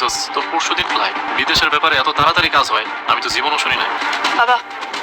দেখছস তোর পরশুদিন ফ্লাইট, বিদেশের ব্যাপারে এত তাড়াতাড়ি কাজ হয় আমি তো জীবনও শুনি নাই। বাবা,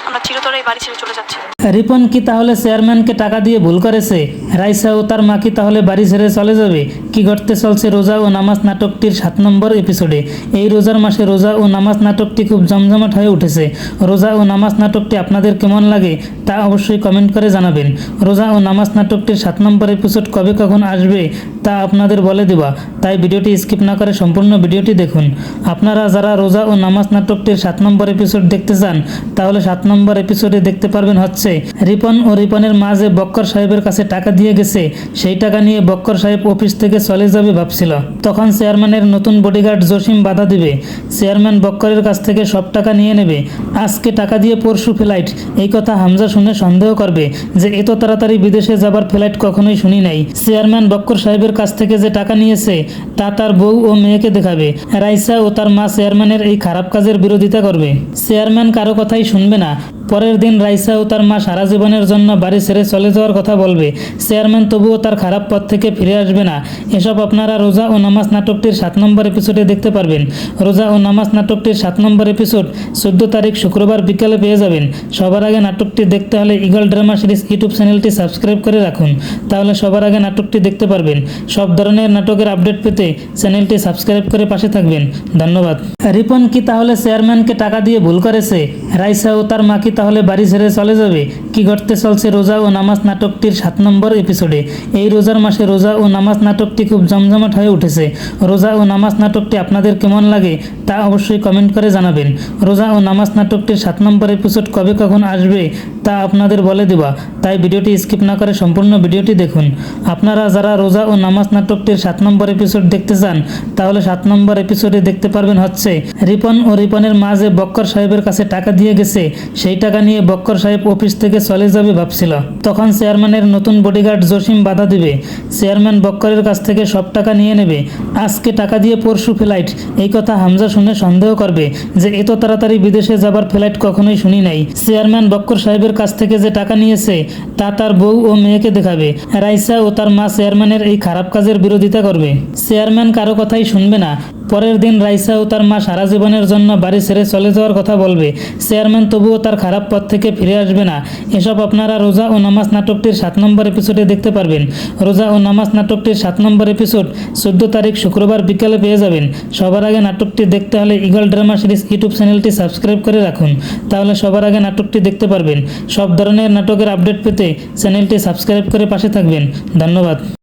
আমরা চিরতরে এই বাড়ি ছেড়ে চলে যাচ্ছি। রিপন কি তাহলে চেয়ারম্যানকে টাকা দিয়ে ভুল করেছে? রাইসা ও তার মা কি তাহলে বাড়ি ছেড়ে চলে যাবে? কি ঘটতে চলছে রোজা ও নামাজ নাটকটির 7 নম্বর এপিসোডে। এই রোজার মাসে রোজা ও নামাজ নাটকটি খুব জমজমাট হয়ে উঠেছে। রোজা ও নামাজ নাটকটি আপনাদের কেমন লাগে তা অবশ্যই কমেন্ট করে জানাবেন। রোজা ও নামাজ নাটকটির 7 নম্বর এপিসোড কবে কখন আসবে তা আপনাদের বলে দেবা, তাই ভিডিওটি স্কিপ না করে সম্পূর্ণ ভিডিওটি দেখুন। আপনারা যারা রোজা ও নামাজ নাটকটির 7 নম্বর এপিসোড দেখতে চান তাহলে 7 নম্বর এপিসোডে দেখতে পারবেন হচ্ছে রিপন ও রিপনের মা যে বক্কর সাহেবের কাছে টাকা দিয়ে গেছে, সেই টাকা নিয়ে বক্কর সাহেব অফিস থেকে চলে যাবে ভাবছিল। তখন চেয়ারম্যানের নতুন বডিগার্ড জসিম বাধা দিবে। চেয়ারম্যান বক্করের কাছ থেকে সব টাকা নিয়ে নেবে। আজকে টাকা দিয়ে পরশু ফ্লাইট, এই কথা হামজা শুনে সন্দেহ করবে যে এত তাড়াতাড়ি বিদেশে যাবার ফ্লাইট কখনোই শুনি নাই। চেয়ারম্যান বক্কর সাহেবের কাছ থেকে যে টাকা নিয়েছে তা তার বউ ও মেয়েকে দেখাবে। রাইসা ও তার মা চেয়ারম্যানের এই খারাপ কাজের বিরোধিতা করবে। চেয়ারম্যান কারো কথাই শুনবে না। পরের দিন রাইসা ও তার মা সারা জীবনের জন্য বাড়ি ছেড়ে চলে যাওয়ার কথা বলবে। চেয়ারম্যান তবুও তার খারাপ পথ থেকে ফিরে আসবে না। এসব আপনারা রোজা ও নামাজ নাটকটির 7 নম্বর এপিসোডে দেখতে পারবেন। রোজা ও নামাজ নাটকটির 7 নম্বর এপিসোড 14 তারিখ শুক্রবার বিকালে পেয়ে যাবেন। সবার আগে নাটকটি দেখতে হলে ইগল ড্রামা সিরিজ ইউটিউব চ্যানেলটি সাবস্ক্রাইব করে রাখুন, তাহলে সবার আগে নাটকটি দেখতে পারবেন। সব ধরনের নাটকের আপডেট পেতে চ্যানেলটি সাবস্ক্রাইব করে পাশে থাকবেন। ধন্যবাদ। রিপন কি তাহলে চেয়ারম্যানকে টাকা দিয়ে ভুল করেছে? রাইসা ও তার মা কি তাহলে বাড়ি ছেড়ে চলে যাবে? কি ঘটতে চলছে রোজা ও নামাজ নাটকটির 7 নম্বর এপিসোডে। এই রোজার মাসে রোজা ও নামাজ নাটকটি খুব জমজমাট হয়ে উঠেছে। রোজা ও নামাজ নাটকটি আপনাদের কেমন লাগে তা অবশ্যই কমেন্ট করে জানাবেন। রোজা ও নামাজ নাটকটির 7 নম্বর এপিসোড কবে কখন আসবে তা আপনাদের বলে দেবা, তাই ভিডিওটি স্কিপ না করে সম্পূর্ণ ভিডিওটি দেখুন। আপনারা যারা রোজা ও নামাজ নাটকটির 7 নম্বর এপিসোড দেখতে চান তাহলে 7 নম্বর এপিসোডে দেখতে পারবেন হচ্ছে রিপন ও রিপনের মা যে বক্কর সাহেবের কাছে টাকা দিয়ে গেছে, সেই টাকা নিয়ে বক্কর সাহেব অফিস থেকে চলে যাবে ভাবছিল। তখন চেয়ারম্যানের নতুন বডিগার্ড জসিম বাধা দিবে। চেয়ারম্যান বক্করের কাছ থেকে সব টাকা নিয়ে নেবে। আজকে টাকা দিয়ে পরশু ফ্লাইট, এই কথা হামজা শুনে সন্দেহ করবে যে এত তাড়াতাড়ি বিদেশে যাবার ফ্লাইট কখনোই শুনি নাই। চেয়ারম্যান বক্কর সাহেবের কাছ থেকে যে টাকা নিয়েছে তা তার বউ ও মেয়েকে দেখাবে। রাইসা ও তার মা চেয়ারম্যানের এই খারাপ কাজের বিরোধিতা করবে। চেয়ারম্যান কারো কথাই শুনবে না। পরের দিন রাইসা ও তার মা সারা জীবনের জন্য বাড়ি ছেড়ে চলে যাওয়ার কথা বলবে। চেয়ারম্যান তবুও তার খারাপ পথ থেকে ফিরে আসবে না। এসব আপনারা রোজা ও নামাজ নাটকটির 7 নম্বর এপিসোডে দেখতে পারবেন। রোজা ও নামাজ নাটকটির 7 নম্বর এপিসোড 14 তারিখ শুক্রবার বিকালে পেয়ে যাবেন। সবার আগে নাটকটি দেখতে হলে ইগল ড্রামা সিরিজ ইউটিউব চ্যানেলটি সাবস্ক্রাইব করে রাখুন, তাহলে সবার আগে নাটকটি দেখতে পারবেন। সব ধরনের নাটকের আপডেট পেতে চ্যানেলটি সাবস্ক্রাইব করে পাশে থাকবেন। ধন্যবাদ।